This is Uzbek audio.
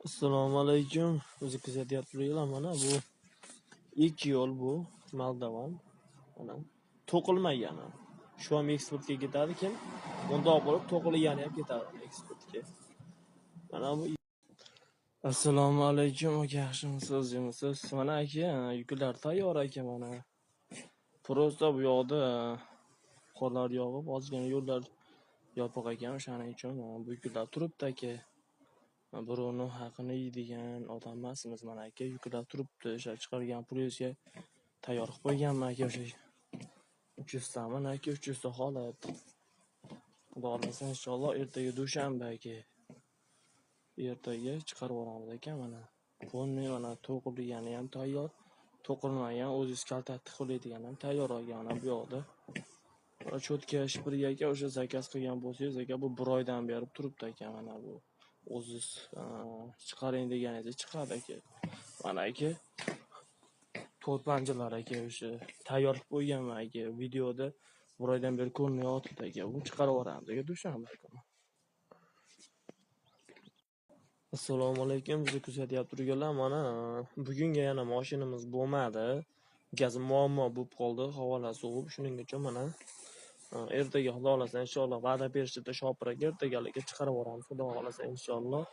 Assalomu alaykum. O'zi kuzatyapsizlar mana bu ilk yo'l bu Moldovan. Mana to'qilmagani. Shu ham eksportga ketadi kim? Bundoq bo'lib to'qilgani ham ketadi eksportga. Mana bu Assalomu alaykum aka, yaxshimisiz, jimisiz? Mana aka, yuklar tayyor aka mana. Prosta bu yoqda qorlar yog'ib, ozgina yo'llar yopiq ekan, o'shaning uchun bu yuklar turibdi aka. Birovni haqini yeydigan odam emasmiz mana aka, yuklar turibdi, ishlab chiqargan pulingizga tayyor qilib qo'yganman aka, o'sha 300 ta mana aka, 300 ta holat. Xudo xolasa inshaalloh ertaga dushanba aka. Ertaga chiqarib yuboramiz aka mana. Bunni mana to'qilgani ham tayyor, to'qilmagan o'zingiz kaltakni qo'yadigan ham tayyor aka, mana bu yoqda. Cho'tka shpirga aka, o'sha zakaz qilgan bo'lsangiz aka, bu 1 oydan beri turibdi aka mana bu. O'zingiz chiqaring deganingizda chiqadi aka. Mana aka, to'rt panjalar aka, o'sha tayyor qilib qo'yganman aka. Videoda 1 oydan beri ko'rinyapti aka. Buni chiqarib yuboramiz aka dushanba kuni. Assalomu alaykum. Bizni kuzatyapti turganlar, mana bugunga yana mashinamiz bo'lmadi. Gaz muammo bo'lib qoldi, havola sovib, shuning uchun mana ertaga xudo xolasa inshaalloh va'da berishdi Shopir aka, ertagalarga chiqarib yuboramiz xudo xolasa inshaalloh.